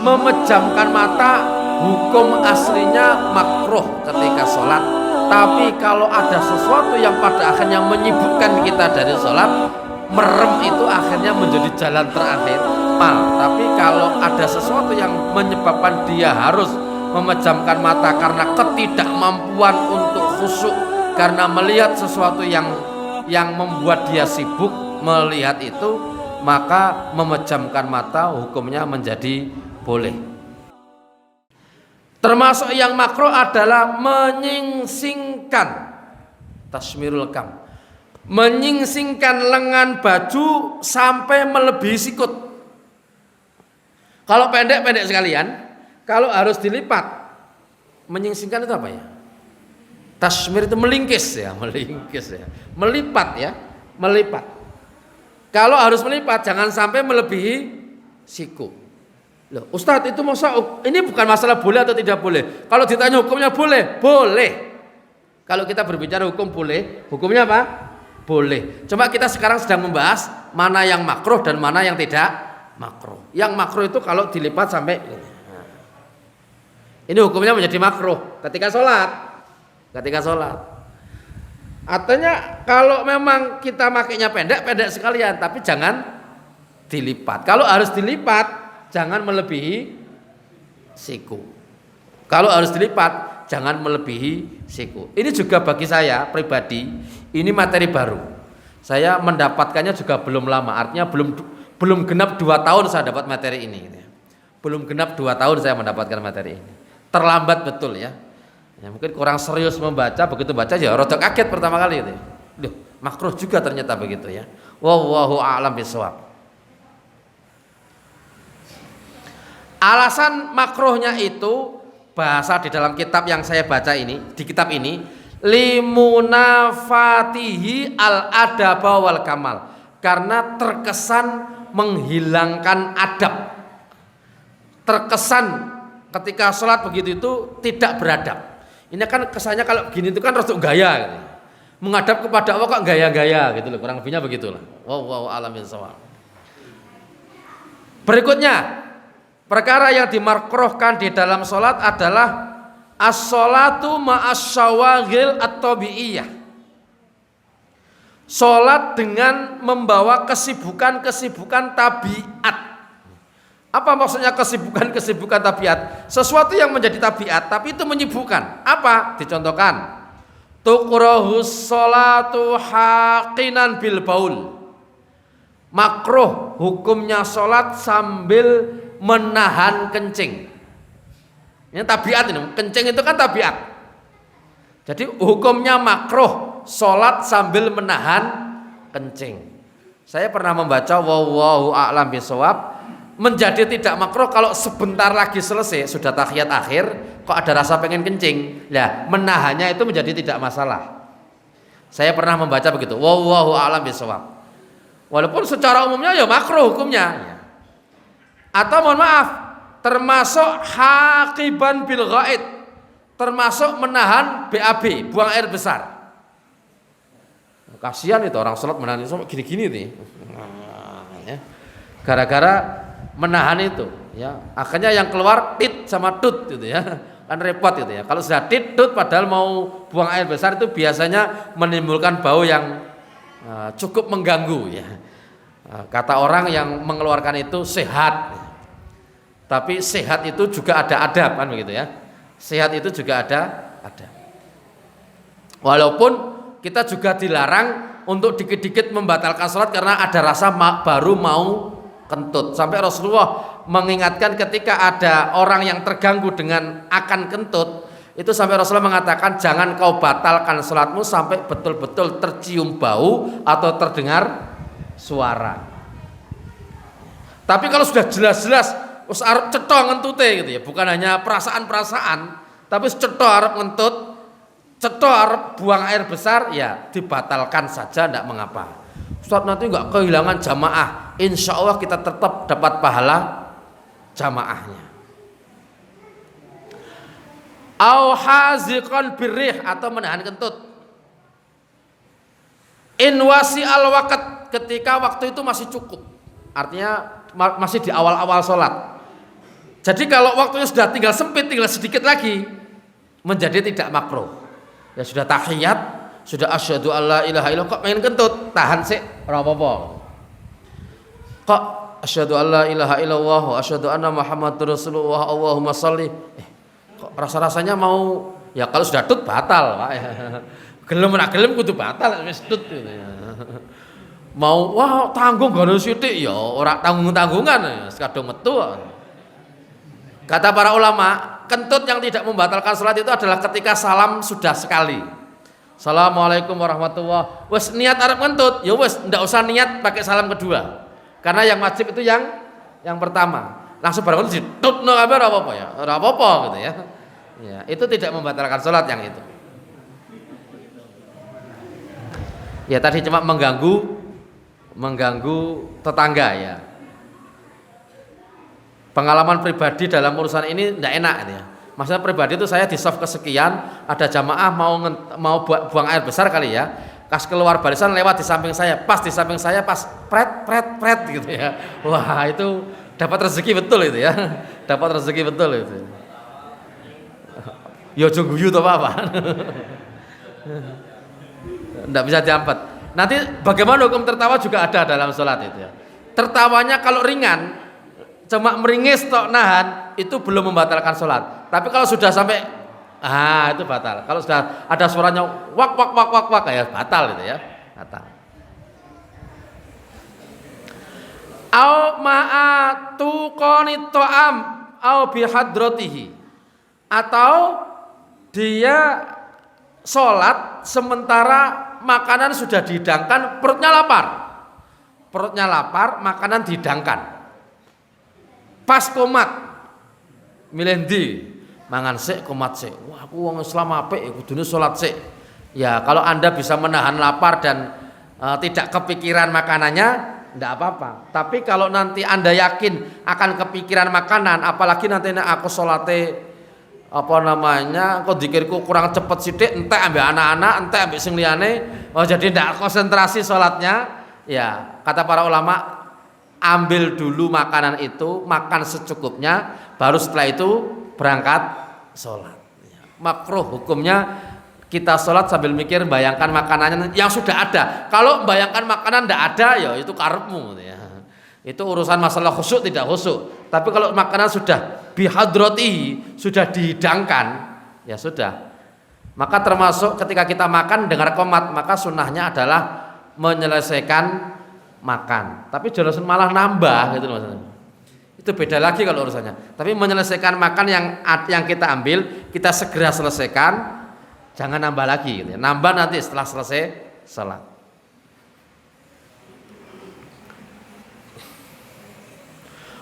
memejamkan mata hukum aslinya makruh ketika sholat. Tapi kalau ada sesuatu yang pada akhirnya menyibukkan kita dari sholat, merem itu akhirnya menjadi jalan terakhir mal. Tapi kalau ada sesuatu yang menyebabkan dia harus memejamkan mata karena ketidakmampuan untuk khusyuk, karena melihat sesuatu yang membuat dia sibuk melihat itu, maka memejamkan mata hukumnya menjadi boleh. Termasuk yang makruh adalah menyingsingkan tasmirul kam, menyingsingkan lengan baju sampai melebihi sikut. Kalau pendek-pendek sekalian, kalau harus dilipat, menyingsingkan itu apa ya? Tasmir itu melingkis ya, melipat ya, melipat. Kalau harus melipat jangan sampai melebihi siku. Loh, Ustadz itu masa ini bukan masalah boleh atau tidak boleh. Kalau ditanya hukumnya boleh, boleh. Kalau kita berbicara hukum boleh, hukumnya apa? Boleh. Cuma kita sekarang sedang membahas mana yang makruh dan mana yang tidak makruh. Yang makruh itu kalau dilipat sampai ini hukumnya menjadi makruh ketika sholat. Ketika sholat. Artinya kalau memang kita makainya pendek sekalian, tapi jangan dilipat. Kalau harus dilipat, jangan melebihi siku. Kalau harus dilipat, jangan melebihi siku. Ini juga bagi saya pribadi, ini materi baru. Saya mendapatkannya juga belum lama, artinya belum genap 2 tahun saya dapat materi ini. Belum genap 2 tahun saya mendapatkan materi ini. Terlambat betul ya. Ya mungkin kurang serius membaca, begitu baca ya rada kaget pertama kali itu. Loh, makruh juga ternyata begitu ya. Wallahu a'lam bishawab. Alasan makruhnya itu bahasa di dalam kitab yang saya baca ini, di kitab ini, limunafatihi al-adaba wal kamal, karena terkesan menghilangkan adab. Terkesan ketika sholat begitu itu tidak beradab. Ini kan kesannya kalau gini itu kan rada gaya gitu. Menghadap kepada Allah kok gaya-gaya gitu loh, kurang lebihnya begitulah. Wallahu a'lam bishawab. Berikutnya, perkara yang dimakruhkan di dalam sholat adalah as-sholatu ma'as-syawaghil at-tabi'iyah. Sholat dengan membawa kesibukan-kesibukan tabiat. Apa maksudnya kesibukan-kesibukan tabiat? Sesuatu yang menjadi tabiat tapi itu menyibukkan. Apa? Dicontohkan. Tukrahus sholatu haqinan bil baul. Makruh hukumnya sholat sambil menahan kencing. Ini tabiat ini, kencing itu kan tabiat. Jadi hukumnya makruh sholat sambil menahan kencing. Saya pernah membaca wallahu a'lam bishawab, menjadi tidak makruh kalau sebentar lagi selesai sudah tahiyat akhir kok ada rasa pengen kencing. Nah, menahannya itu menjadi tidak masalah. Saya pernah membaca begitu. Wallahu a'lam bishawab. Walaupun secara umumnya ya makruh hukumnya. Atau mohon maaf, termasuk haqiban bil ghaid, termasuk menahan BAB, buang air besar. Kasihan itu orang sholat menahan itu gini-gini nih. Gara-gara menahan itu ya, akhirnya yang keluar tit sama tut gitu ya, kan repot gitu ya. Kalau sudah tit tut padahal mau buang air besar itu biasanya menimbulkan bau yang cukup mengganggu ya. Kata orang yang mengeluarkan itu sehat, tapi sehat itu juga ada adab kan begitu ya. Sehat itu juga ada adab. Walaupun kita juga dilarang untuk dikit-dikit membatalkan sholat karena ada rasa baru mau kentut. Sampai Rasulullah mengingatkan ketika ada orang yang terganggu dengan akan kentut, itu sampai Rasulullah mengatakan jangan kau batalkan sholatmu sampai betul-betul tercium bau atau terdengar suara. Tapi kalau sudah jelas-jelas us arep cetha ngentute gitu ya, bukan hanya perasaan-perasaan, tapi cetha arep ngentut, cetha arep buang air besar, ya dibatalkan saja, tidak mengapa. Ustaz, nanti enggak kehilangan jamaah. Insya Allah kita tetap dapat pahala jamaahnya. Au haziqan birrih, atau menahan kentut. In wasi al waqt, ketika waktu itu masih cukup. Artinya masih di awal-awal sholat. Jadi kalau waktunya sudah tinggal sempit, tinggal sedikit lagi, menjadi tidak makruh. Ya sudah tahiyat, sudah asyhadu alla ilaha illallah, kok pengen kentut, tahan sih, ora apa-apa. Kok asyhadu alla ilaha illallah wa asyhadu anna muhammadur rasulullah, Allahumma sholli. Kok rasa-rasanya mau, ya kalau sudah tut batal, Pak. Gelem ora gelem kudu batal wis tut gitu ya. Mau wah tanggung gono sithik ya ora tanggung-tanggungan ya, kadung metu. Kata para ulama, kentut yang tidak membatalkan salat itu adalah ketika salam sudah sekali. Assalamualaikum warahmatullahi. Wes niat arep ngentut, ya wes ndak usah niat pakai salam kedua. Karena yang wajib itu yang pertama. Langsung bareng ditutno kabeh ora apa-apa ya. Ora apa-apa gitu ya. Ya, itu tidak membatalkan salat yang itu. Ya tadi cuma mengganggu tetangga ya. Pengalaman pribadi dalam urusan ini tidak enak ya. Maksudnya pribadi itu saya di soft kesekian, ada jamaah mau buang air besar kali ya. Pas keluar barisan lewat di samping saya, pas pret gitu ya. Wah, itu dapat rezeki betul itu ya. Dapat rezeki betul itu. Yo guyu to apa? Tidak bisa diampat. Nanti bagaimana hukum tertawa juga ada dalam sholat itu ya. Tertawanya kalau ringan, cuma meringis tok nahan, itu belum membatalkan sholat. Tapi kalau sudah sampai, itu batal. Kalau sudah ada suaranya wak ya batal itu ya, batal. Au ma'atu qanit ta'am au bihadratihi, atau dia sholat sementara makanan sudah dihidangkan, perutnya lapar, makanan dihidangkan, pas komat milih ndi mangan sik komat sik, wah aku wong Islam apik kudune sholat sik. Ya kalau Anda bisa menahan lapar dan tidak kepikiran makanannya, tidak apa-apa. Tapi kalau nanti Anda yakin akan kepikiran makanan, apalagi nanti aku sholate kok dikirku kurang cepet sithik, entek ambek anak-anak, entek ambek sing liyane, jadi ndak konsentrasi sholatnya. Ya, kata para ulama, ambil dulu makanan itu, makan secukupnya, baru setelah itu berangkat sholat. Makruh hukumnya kita sholat sambil mikir bayangkan makanannya yang sudah ada. Kalau bayangkan makanan ndak ada, ya itu karepmu ya. Itu urusan masalah khusyuk tidak khusyuk. Tapi kalau makanan sudah bihadratihi, sudah dihidangkan, ya sudah. Maka termasuk ketika kita makan dengar qomat, maka sunnahnya adalah menyelesaikan makan. Tapi jangan malah nambah gitu maksudnya. Itu beda lagi kalau urusannya. Tapi menyelesaikan makan yang kita ambil, kita segera selesaikan, jangan nambah lagi gitu ya. Nambah nanti setelah selesai salat.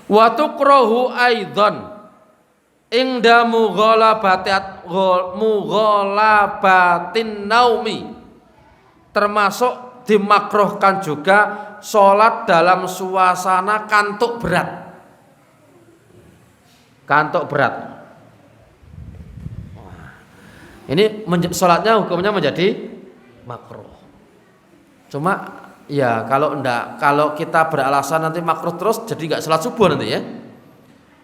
Wa tukrahu aidan ingda mughalabatin naumi, termasuk dimakruhkan juga sholat dalam suasana kantuk berat. Ini sholatnya hukumnya menjadi makruh. Cuma ya kalau kita beralasan nanti makruh terus jadi nggak sholat subuh nanti ya.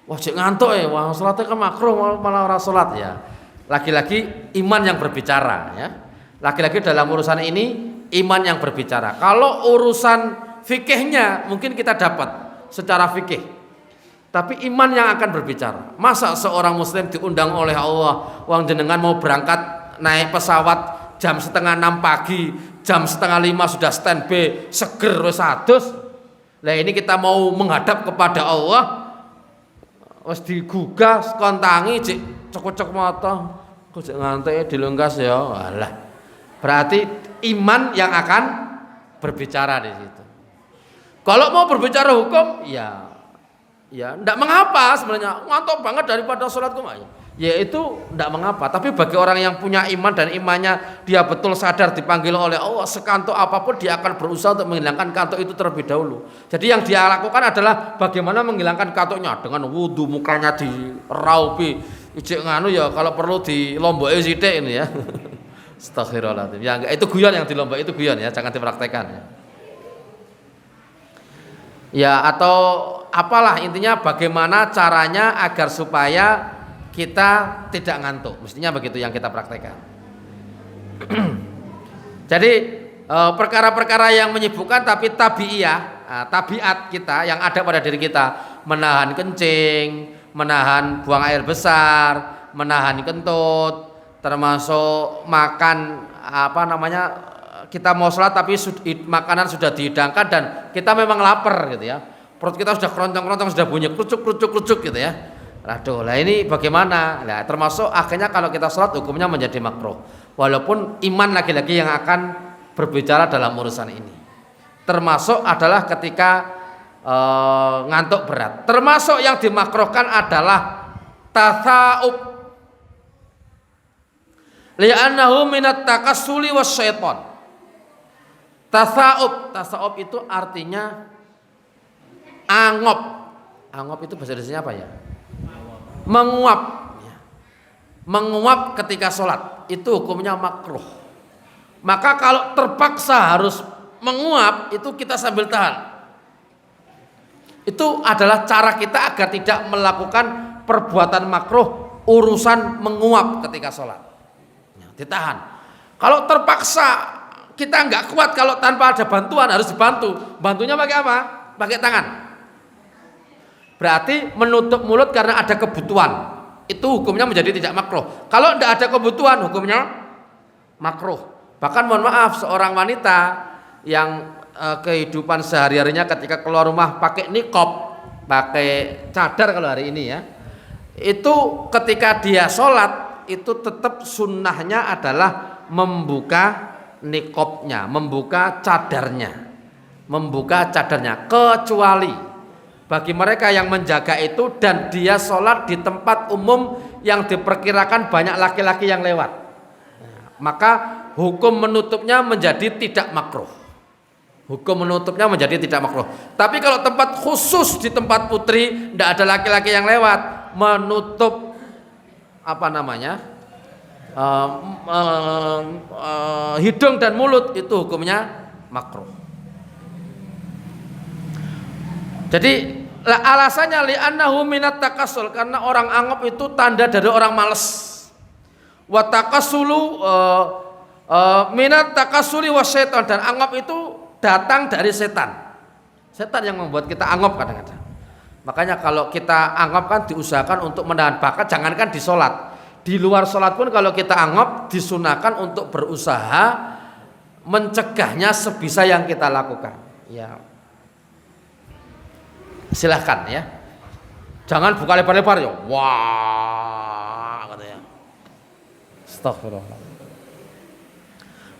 Wah cek ngantuk ya, wah sholatnya kan makruh malah orang sholat ya. Lagi-lagi iman yang berbicara ya. Lagi-lagi dalam urusan ini iman yang berbicara. Kalau urusan fikihnya mungkin kita dapat secara fikih, tapi iman yang akan berbicara. Masa seorang muslim diundang oleh Allah, wong jenengan mau berangkat naik pesawat jam 5:30 pagi, jam 4:30 sudah standby, seger wis adus. Lah ini kita mau menghadap kepada Allah, wis digugah kontangi cek cekuk-cekuk mata, kok cek ngantek dilungkas ya. Walah. Berarti iman yang akan berbicara di situ. Kalau mau berbicara hukum, ya enggak mengapa sebenarnya. Ngantuk banget daripada sholatku mah. Ya itu tidak mengapa, tapi bagi orang yang punya iman dan imannya dia betul sadar dipanggil oleh Allah, sekantuk apapun dia akan berusaha untuk menghilangkan kantuk itu terlebih dahulu. Jadi yang dia lakukan adalah bagaimana menghilangkan kantuknya dengan wudu, mukanya diraupi, ijek nganu ya kalau perlu dilomboki sithik ini ya. Astagfirullahaladzim. Ya itu guyon, yang dilombok itu guyon ya, jangan dipraktekkan ya. Ya atau apalah intinya bagaimana caranya agar supaya kita tidak ngantuk. Mestinya begitu yang kita praktekkan. Jadi perkara-perkara yang menyibukkan tapi tabiiyah, tabiat kita yang ada pada diri kita, menahan kencing, menahan buang air besar, menahan kentut, termasuk makan kita mau sholat tapi makanan sudah dihidangkan dan kita memang lapar gitu ya, perut kita sudah keroncong-keroncong, sudah bunyi kerucuk gitu ya. Aduh, lah ini bagaimana? Nah, termasuk akhirnya kalau kita sholat hukumnya menjadi makruh. Walaupun iman lagi-lagi yang akan berbicara dalam urusan ini. Termasuk adalah ketika ngantuk berat. Termasuk yang dimakruhkan adalah tasawuf. Li'annahu minat takassuli wasyaiton. Tasawuf itu artinya angop. Angop itu bahasa Indonesianya apa ya? Menguap ketika sholat itu hukumnya makruh. Maka kalau terpaksa harus menguap itu kita sambil tahan. Itu adalah cara kita agar tidak melakukan perbuatan makruh urusan menguap ketika sholat. Ditahan. Kalau terpaksa kita nggak kuat, kalau tanpa ada bantuan harus dibantu. Bantunya pakai apa? Pakai tangan. Berarti menutup mulut karena ada kebutuhan. Itu hukumnya menjadi tidak makruh. Kalau tidak ada kebutuhan hukumnya makruh. Bahkan mohon maaf, seorang wanita yang kehidupan sehari-harinya ketika keluar rumah pakai niqab, pakai cadar kalau hari ini ya, itu ketika dia sholat itu tetap sunnahnya adalah membuka niqabnya, membuka cadarnya, kecuali bagi mereka yang menjaga itu dan dia sholat di tempat umum yang diperkirakan banyak laki-laki yang lewat, maka hukum menutupnya menjadi tidak makruh. Tapi kalau tempat khusus di tempat putri, tidak ada laki-laki yang lewat, menutup hidung dan mulut itu hukumnya makruh. Jadi alasannya li'annahu minat takassul, karena orang angop itu tanda dari orang malas. Wa takassulu minat takassuli wasyaiton, dan angop itu datang dari setan. Setan yang membuat kita angop kadang-kadang. Makanya kalau kita angop kan diusahakan untuk menahan bakat, jangankan di sholat. Di luar sholat pun kalau kita angop disunahkan untuk berusaha mencegahnya sebisa yang kita lakukan. Ya. Silahkan ya, jangan buka lebar-lebar ya, wah katanya. Astagfirullah.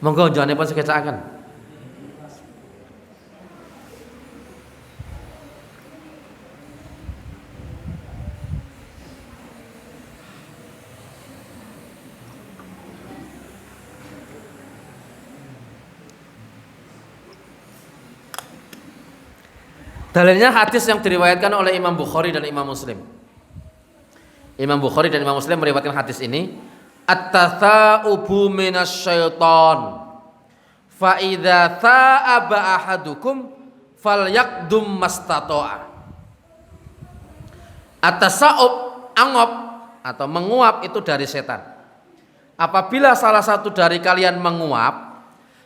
Monggo jangan pun sekecakan. Dalilnya hadis yang diriwayatkan oleh Imam Bukhari dan Imam Muslim. Imam Bukhari dan Imam Muslim meriwayatkan hadis ini, at-tatha'ubu minasyaiton, fa idza tha'aba ahadukum falyaqdum mastata'a. At-tasa'ub, angop atau menguap itu dari setan. Apabila salah satu dari kalian menguap,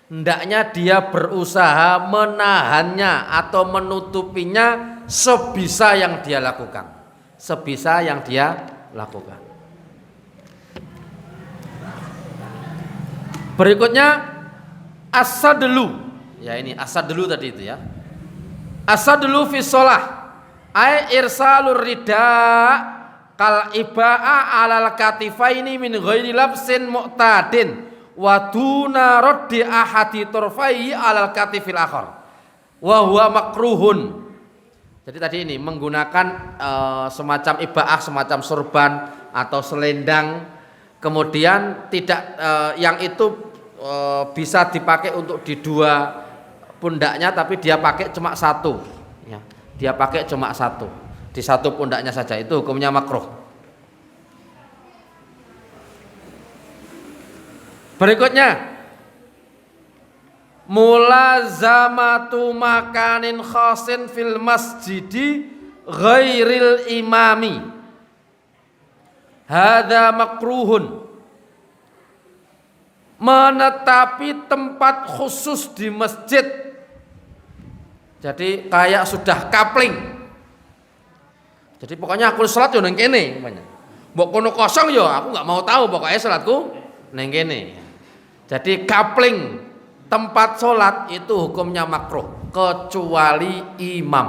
hendaknya dia berusaha menahannya atau menutupinya sebisa yang dia lakukan. Berikutnya as-sadlu. Ya ini as-sadlu tadi itu ya. As-sadlu fi shalah ay irsalur rida kal ibaa alal katifaini min ghairi labsin mu'tadin wa duna raddi ahadi turfai alal katifil akhar wa huwa makruhun. Jadi tadi ini menggunakan semacam ibaah, semacam sorban atau selendang, kemudian tidak yang itu bisa dipakai untuk di dua pundaknya, tapi dia pakai cuma satu ya. Dia pakai cuma satu, di satu pundaknya saja, itu hukumnya makruh. Berikutnya mulazamatu makanin khasin fil masjidi ghairil imami hadza makruhun. Menetapi tempat khusus di masjid, jadi kayak sudah kapling. Jadi pokoknya aku salat yo nang kene umpamanya. Mbok kono kosong yo aku nggak mau tahu, pokoknya salatku nang kene. Jadi kapling tempat salat itu hukumnya makruh kecuali imam.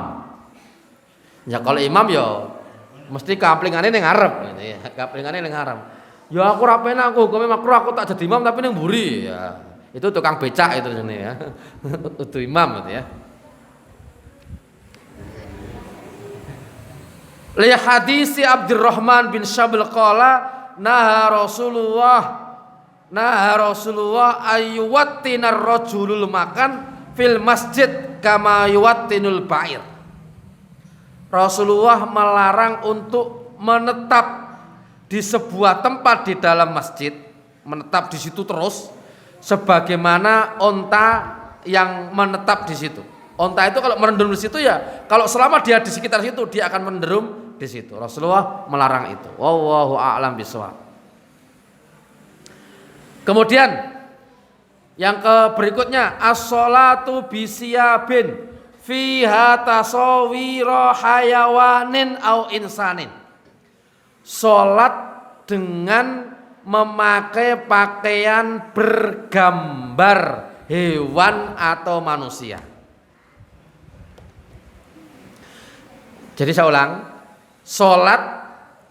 Ya kalau imam yo mesti kaplingane ning ngarep gitu ya. Kaplingane ning ngarep. Ya aku ra penak, aku hukumnya makruh, aku tak jadi imam tapi ning mburi ya. Itu tukang becak itu jenenge ya. Itu imam gitu ya. Li hadisi Abdurrahman bin Syabl qala naha Rasulullah ayyuwattinar rajulul makan fil masjid kama yuwattinul ba'ir. Rasulullah melarang untuk menetap di sebuah tempat di dalam masjid, menetap di situ terus sebagaimana onta yang menetap di situ. Onta itu kalau merendam di situ ya, kalau selama dia di sekitar situ dia akan menderum di situ. Rasulullah melarang itu. Wallahu a'lam bishawab. Kemudian yang berikutnya as-sholatu bisiyabin fiha tasawira hayawanin au insanin. Salat dengan memakai pakaian bergambar hewan atau manusia. Jadi saya ulang, salat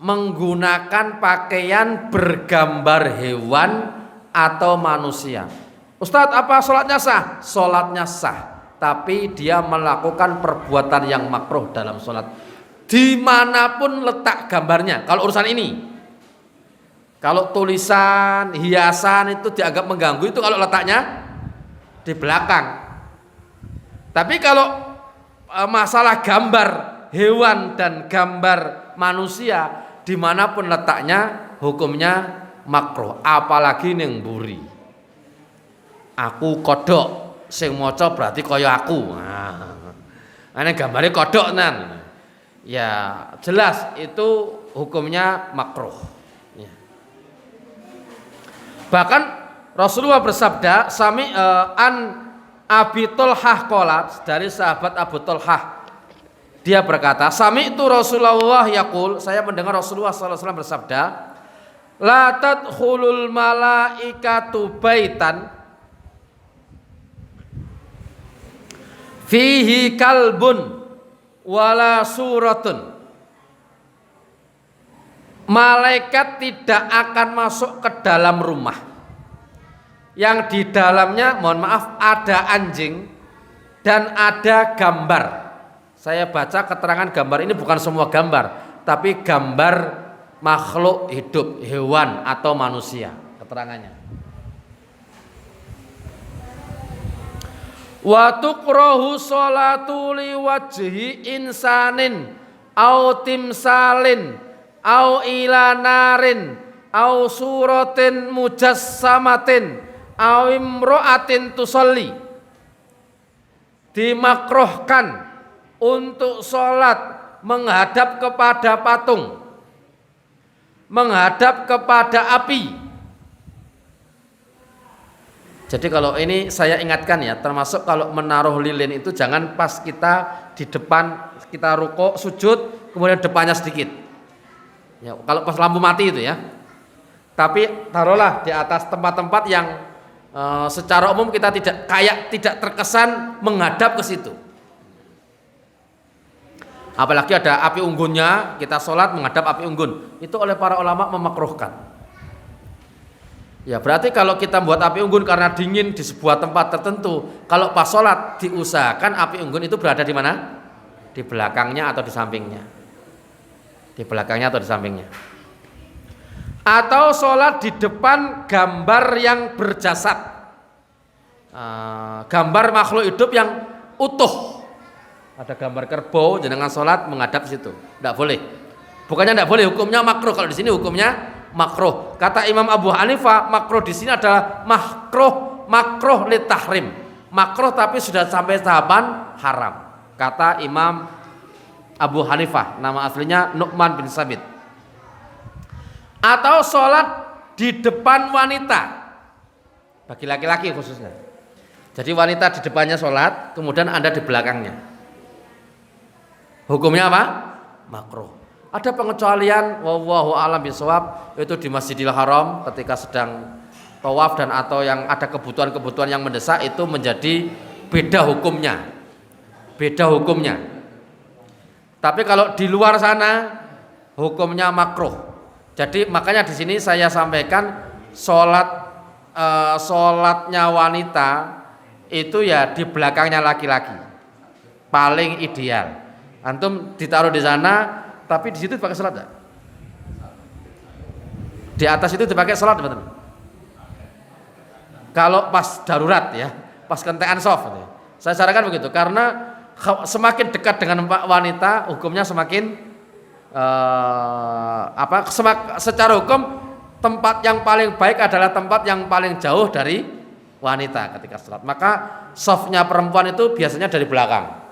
menggunakan pakaian bergambar hewan atau manusia. Ustadz, apa salatnya sah? Salatnya sah, tapi dia melakukan perbuatan yang makruh dalam salat. Dimanapun letak gambarnya. Kalau urusan ini, kalau tulisan, hiasan itu dianggap mengganggu, itu kalau letaknya di belakang. Tapi kalau masalah gambar hewan dan gambar manusia, dimanapun letaknya hukumnya makruh. Apalagi ning mburi. Aku kodok, sing maca berarti kaya aku. Nah, ane gambare kodok nan. Ya jelas itu hukumnya makruh ya. Bahkan Rasulullah bersabda an Abi Thalhah qolat, dari sahabat Abu Thalhah, dia berkata sami itu Rasulullah yaqul, saya mendengar Rasulullah SAW bersabda, la tadkhulul malaikatu baitan fihi kalbun wala suratun. Malaikat tidak akan masuk ke dalam rumah yang di dalamnya, mohon maaf, ada anjing dan ada gambar. Saya baca keterangan gambar ini bukan semua gambar, tapi gambar makhluk hidup, hewan atau manusia keterangannya. Wa tukrahu sholatu li wajhi insanin au timsalin au ilanarin au suratin mujassamatin au imra'atin tusalli. Dimakruhkan untuk sholat menghadap kepada patung, menghadap kepada api. Jadi kalau ini saya ingatkan ya, termasuk kalau menaruh lilin itu jangan pas kita di depan, kita rukuk, sujud, kemudian depannya sedikit. Ya, kalau pas lampu mati itu ya. Tapi taruhlah di atas tempat-tempat yang secara umum kita tidak terkesan menghadap ke situ. Apalagi ada api unggunnya, kita sholat menghadap api unggun. Itu oleh para ulama memakruhkan. Ya berarti kalau kita buat api unggun karena dingin di sebuah tempat tertentu, kalau pas sholat diusahakan api unggun itu berada di mana? Di belakangnya atau di sampingnya. Di belakangnya atau di sampingnya. Atau sholat di depan gambar yang berjasad, gambar makhluk hidup yang utuh. Ada gambar kerbau, jenengan sholat menghadap situ, tidak boleh. Bukannya tidak boleh, hukumnya makruh. Kalau di sini hukumnya makruh. Kata Imam Abu Hanifah, makruh di sini adalah makruh li tahrim. Makruh tapi sudah sampai tahapan haram. Kata Imam Abu Hanifah, nama aslinya Nu'man bin Sabit. Atau sholat di depan wanita, bagi laki-laki khususnya. Jadi wanita di depannya sholat, kemudian Anda di belakangnya. Hukumnya apa? Makruh. Ada pengecualian, wallahu a'lam bishawab, itu di Masjidil Haram ketika sedang tawaf dan atau yang ada kebutuhan-kebutuhan yang mendesak, itu menjadi beda hukumnya. Beda hukumnya. Tapi kalau di luar sana hukumnya makruh. Jadi makanya di sini saya sampaikan sholatnya wanita itu ya di belakangnya laki-laki paling ideal. Antum ditaruh di sana, tapi di situ dipakai sholat enggak? Di atas itu dipakai sholat betul? Kalau pas darurat ya, pas kentekan soft. Saya sarankan begitu karena semakin dekat dengan wanita hukumnya semakin secara hukum tempat yang paling baik adalah tempat yang paling jauh dari wanita ketika sholat. Maka softnya perempuan itu biasanya dari belakang.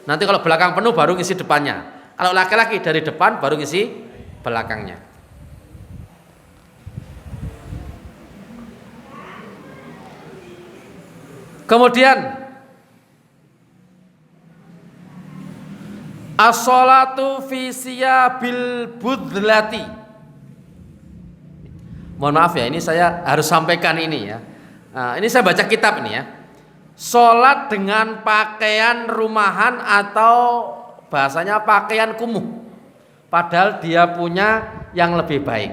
Nanti kalau belakang penuh baru ngisi depannya. Kalau laki-laki dari depan baru ngisi belakangnya. Kemudian as-sholatu fi siyabil budlati. Mohon maaf ya, ini saya harus sampaikan ini ya. Ini saya baca kitab ini ya. Sholat dengan pakaian rumahan atau bahasanya pakaian kumuh. Padahal dia punya yang lebih baik.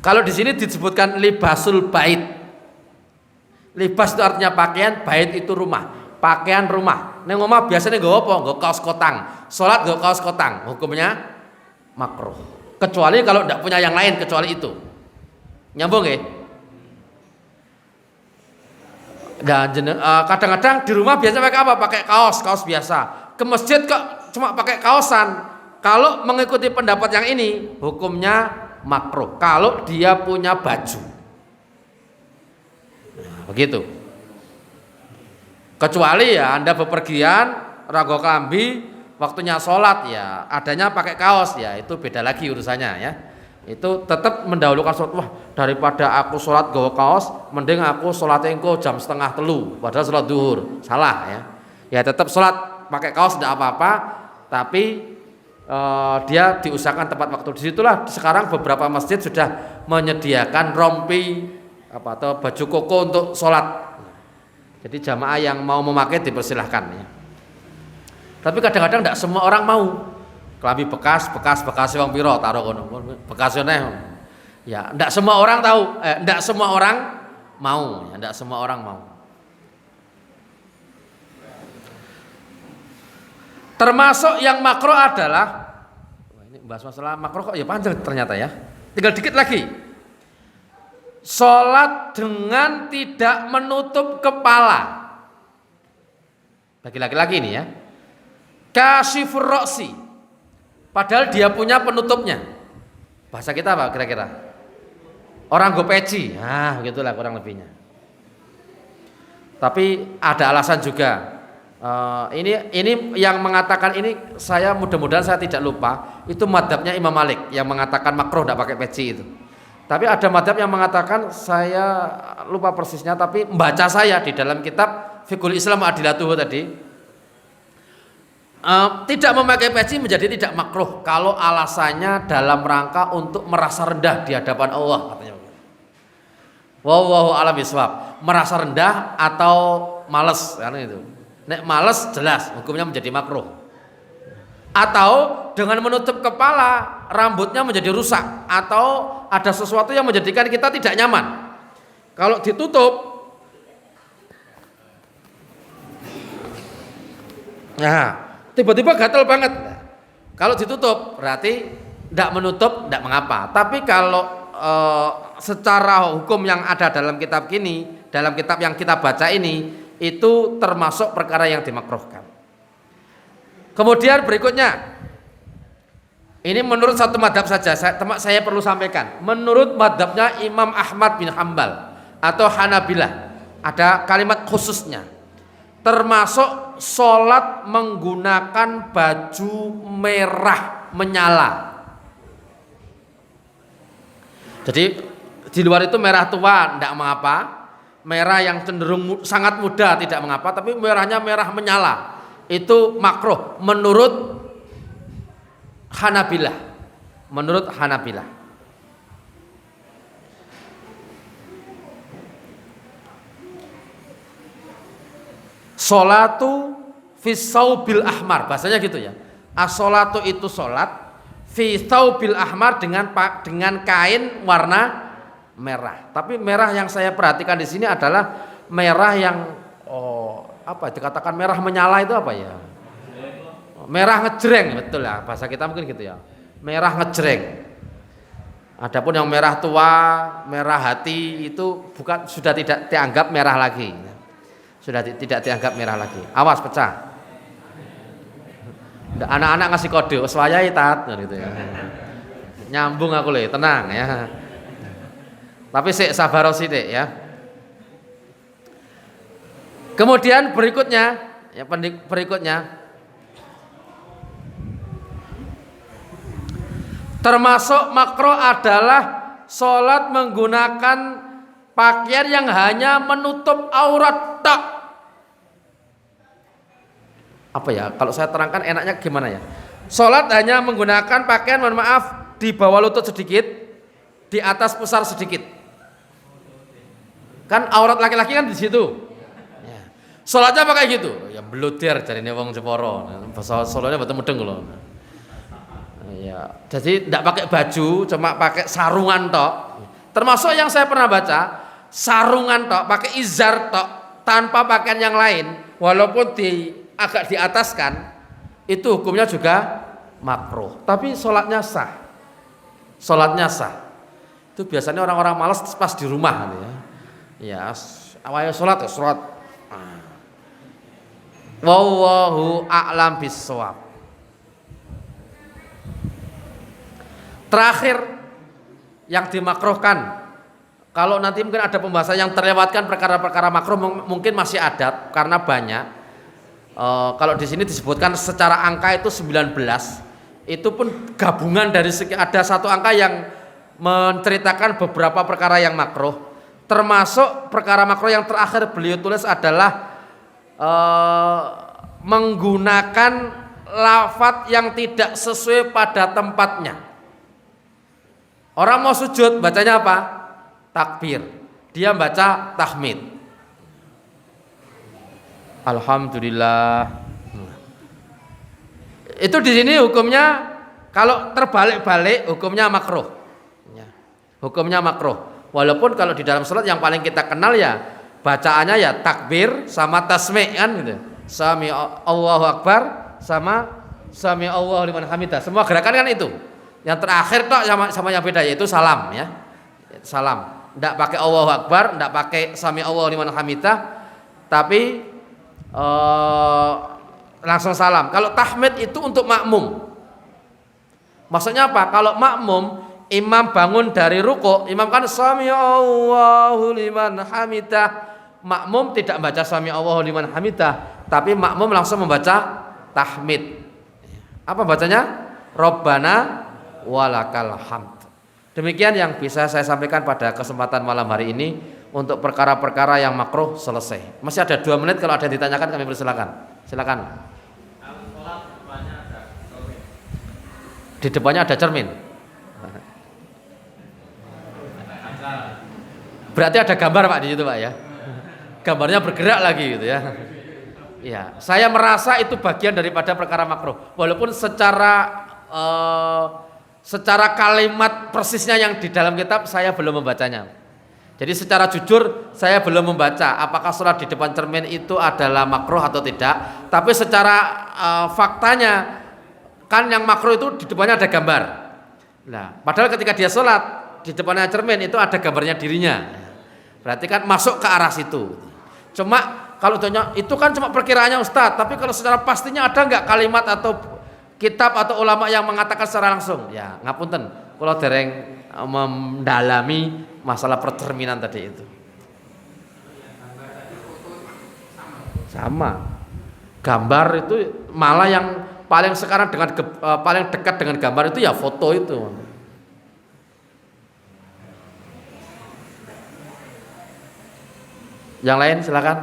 Kalau di sini disebutkan libasul bait. Libas itu artinya pakaian, bait itu rumah. Pakaian rumah. Neng omah biasanya nggo apa? Nggo kaos kotang. Salat nggo kaos kotang. Hukumnya makruh. Kecuali kalau tidak punya yang lain kecuali itu. Nyambung nggih? Kadang-kadang di rumah biasa pakai apa? Pakai kaos biasa. Ke masjid kok cuma pakai kaosan. Kalau mengikuti pendapat yang ini, hukumnya makruh. Kalau dia punya baju. Nah, begitu. Kecuali ya Anda bepergian rago klambi waktunya sholat ya adanya pakai kaos ya itu beda lagi urusannya ya. Itu tetap mendahulukan sholat. Wah daripada aku sholat gawa kaos mending aku sholat engko jam 2:30 padahal sholat duhur. Salah ya. Ya tetap sholat pakai kaos tidak apa-apa tapi dia diusahakan tepat waktu. Disitulah sekarang beberapa masjid sudah menyediakan rompi atau baju koko untuk sholat. Jadi jamaah yang mau memakai dipersilahkan ya. Tapi kadang-kadang tidak semua orang mau. Kelambi bekas wong piro taruh kono. Bekas neh. Ya, tidak semua orang tahu, tidak semua orang mau, ya, tidak semua orang mau. Termasuk yang makruh adalah ini bahas masalah makruh kok ya panjang ternyata ya. Tinggal dikit lagi. Sholat dengan tidak menutup kepala. Bagi laki-laki ini ya. Kasyifur roksi. Padahal dia punya penutupnya. Bahasa kita apa kira-kira? Orang go peci. Nah, begitulah kurang lebihnya. Tapi ada alasan juga. Ini yang mengatakan ini saya mudah-mudahan saya tidak lupa. Itu madhabnya Imam Malik yang mengatakan makruh tidak pakai peci itu. Tapi ada madhab yang mengatakan saya lupa persisnya tapi membaca saya di dalam kitab Fiqhul Islam Adilatuhu tadi tidak memakai peci menjadi tidak makruh kalau alasannya dalam rangka untuk merasa rendah di hadapan Allah katanya. Wallahu a'lam bishawab. Merasa rendah atau malas kan itu. Nek malas jelas hukumnya menjadi makruh. Atau dengan menutup kepala rambutnya menjadi rusak atau ada sesuatu yang menjadikan kita tidak nyaman. Kalau ditutup, nah tiba-tiba gatal banget. Kalau ditutup berarti tidak menutup, tidak mengapa. Tapi kalau secara hukum yang ada dalam kitab ini, dalam kitab yang kita baca ini, itu termasuk perkara yang dimakruhkan. Kemudian berikutnya, ini menurut satu madhab saja, saya perlu sampaikan. Menurut madhabnya Imam Ahmad bin Hambal atau Hanabilah, ada kalimat khususnya. Termasuk sholat menggunakan baju merah menyala. Jadi di luar itu merah tua tidak mengapa, merah yang cenderung sangat muda tidak mengapa, tapi merahnya merah menyala itu makruh menurut Hanabilah. Menurut Hanabilah. Sholatu fi thawbil ahmar, bahasanya gitu ya. As-sholatu itu sholat fi thawbil ahmar dengan kain warna merah. Tapi merah yang saya perhatikan di sini adalah merah yang apa dikatakan merah menyala itu apa ya? Merah ngejreng, betul ya, bahasa kita mungkin gitu ya. Merah ngejreng. Adapun yang merah tua, merah hati itu sudah tidak dianggap merah lagi. Sudah tidak dianggap merah lagi. Awas pecah. Anak-anak ngasih kode, "Oswayai tat," gitu ya. Nyambung aku le, tenang ya. Tapi sik sabar sithik ya. Kemudian berikutnya termasuk makruh adalah sholat menggunakan pakaian yang hanya menutup aurat tak. Apa ya? Kalau saya terangkan enaknya gimana ya? Sholat hanya menggunakan pakaian, mohon maaf, di bawah lutut sedikit, di atas pusar sedikit. Kan aurat laki-laki kan di situ. Ya. Sholatnya pakai gitu. Ya belutir jarine wong Jepara. Sholatnya betul mudeng loh. Ya, jadi tidak pakai baju, cuma pakai sarungan tok. Termasuk yang saya pernah baca, sarungan tok, pakai izar tok, tanpa pakaian yang lain, walaupun agak diataskan, itu hukumnya juga makruh. Tapi sholatnya sah. Itu biasanya orang-orang malas pas di rumah, gitu ya. Ya, awalnya sholat. Wallahu a'lam bissawab. Terakhir yang dimakruhkan, kalau nanti mungkin ada pembahasan yang terlewatkan perkara-perkara makruh mungkin masih ada karena banyak. Kalau di sini disebutkan secara angka itu 19, itu pun gabungan dari ada satu angka yang menceritakan beberapa perkara yang makruh. Termasuk perkara makruh yang terakhir beliau tulis adalah menggunakan lafadz yang tidak sesuai pada tempatnya. Orang mau sujud bacanya apa? Takbir. Dia baca tahmid. Alhamdulillah. Itu di sini hukumnya kalau terbalik-balik hukumnya makruh. Hukumnya makruh. Walaupun kalau di dalam salat yang paling kita kenal ya bacaannya ya takbir sama tasmi' kan gitu. Sami Allahu Akbar sama sami Allahu liman hamidah. Semua gerakan kan itu. Yang terakhir tok sama yang beda yaitu salam ya. Salam. Enggak pakai Allahu Akbar, enggak pakai sami Allahu liman hamidah, tapi langsung salam. Kalau tahmid itu untuk makmum. Maksudnya apa? Kalau makmum, imam bangun dari ruku, imam kan sami Allahu liman hamidah. Makmum tidak membaca sami Allahu liman hamidah, tapi makmum langsung membaca tahmid. Apa bacanya? Rabbana walakal hamd. Demikian yang bisa saya sampaikan pada kesempatan malam hari ini. Untuk perkara-perkara yang makruh selesai. Masih ada 2 menit, kalau ada yang ditanyakan kami persilakan. Silakan. Di depannya ada cermin. Berarti ada gambar Pak di situ Pak ya. Gambarnya bergerak lagi gitu ya. Ya, saya merasa itu bagian daripada perkara makruh. Walaupun secara kalimat persisnya yang di dalam kitab saya belum membacanya. Jadi secara jujur saya belum membaca apakah sholat di depan cermin itu adalah makruh atau tidak. Tapi secara faktanya kan yang makruh itu di depannya ada gambar. Nah, padahal ketika dia sholat di depannya cermin itu ada gambarnya dirinya. Berarti kan masuk ke arah situ. Cuma kalau itu kan cuma perkiraannya Ustadz. Tapi kalau secara pastinya ada nggak kalimat atau kitab atau ulama yang mengatakan secara langsung? Ya ngapunten, kalau dereng mendalami masalah percerminan tadi itu. Sama. Gambar itu malah yang paling sekarang paling dekat dengan gambar itu ya foto itu. Yang lain silakan.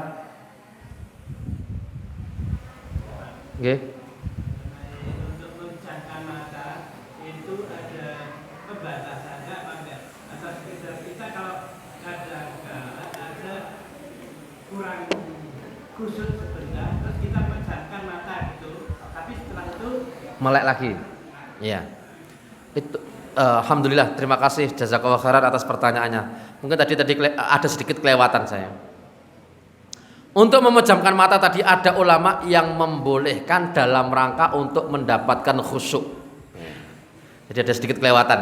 Oke. Untuk memecahkan mata itu ada pembatasannya apa enggak? Atau sekedar kita kalau ada kurang kusut sebentar, terus kita pejamkan mata gitu, tapi setelah itu Melek lagi. Iya. Itu alhamdulillah, terima kasih jazakallahu khairan atas pertanyaannya. Mungkin tadi ada sedikit kelewatan saya. Untuk memejamkan mata tadi ada ulama yang membolehkan dalam rangka untuk mendapatkan khusyuk. Jadi ada sedikit kelewatan.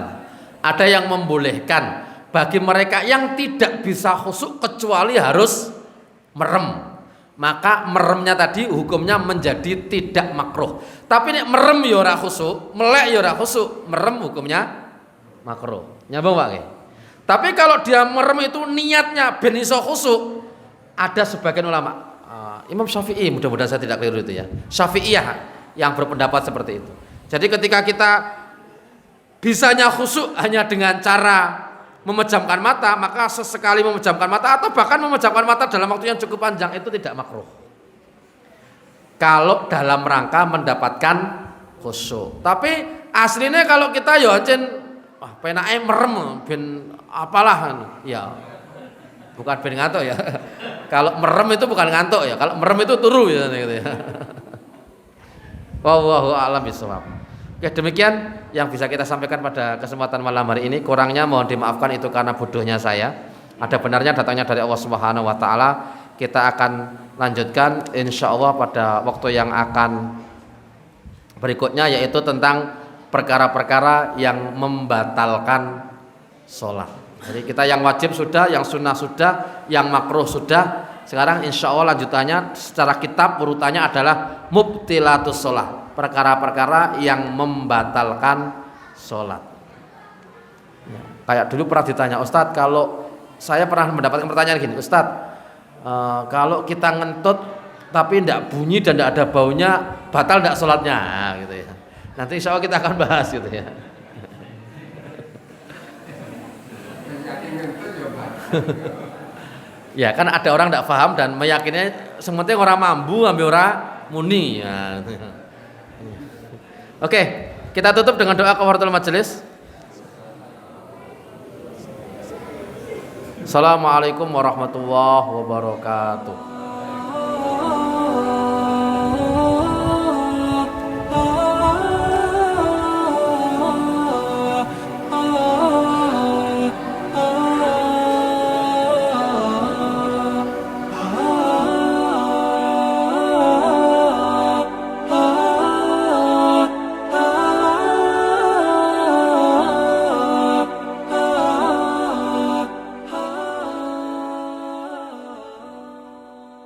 Ada yang membolehkan bagi mereka yang tidak bisa khusyuk kecuali harus merem. Maka meremnya tadi hukumnya menjadi tidak makruh. Tapi nek merem ya ora khusyuk, melek ya ora khusyuk, merem hukumnya makruh. Nyambung Pak nggih. Tapi kalau dia merem itu niatnya ben iso khusyuk, ada sebagian ulama, Imam Syafi'i, mudah-mudahan saya tidak keliru itu ya, Syafi'iyah yang berpendapat seperti itu. Jadi ketika kita bisanya khusyuk hanya dengan cara memejamkan mata, maka sesekali memejamkan mata atau bahkan memejamkan mata dalam waktu yang cukup panjang itu tidak makruh. Kalau dalam rangka mendapatkan khusyuk. Tapi aslinya kalau kita ya penake merem ben apalah ya. Bukan ben ngantuk ya. Kalau merem itu bukan ngantuk ya. Kalau merem itu turu ya gitu ya. Wallahu a'lam bishawab. Oke, demikian yang bisa kita sampaikan pada kesempatan malam hari ini. Kurangnya mohon dimaafkan itu karena bodohnya saya. Ada benarnya datangnya dari Allah Subhanahu wa taala. Kita akan lanjutkan insyaallah pada waktu yang akan berikutnya, yaitu tentang perkara-perkara yang membatalkan sholat. Jadi kita yang wajib sudah, yang sunnah sudah, yang makruh sudah. Sekarang insya Allah lanjutannya secara kitab urutannya adalah mubtilatus sholat, perkara-perkara yang membatalkan sholat. Ya, kayak dulu pernah ditanya, Ustadz, kalau saya pernah mendapatkan pertanyaan gini, Ustadz, kalau kita ngentut tapi tidak bunyi dan tidak ada baunya, batal tidak sholatnya? Nah, gitu ya. Nanti insya Allah kita akan bahas gitu ya. Ya kan ada orang tidak paham dan meyakinnya sementing orang mambu ambil orang muni ya. Oke, kita tutup dengan doa kafaratul majelis. Assalamualaikum warahmatullahi wabarakatuh.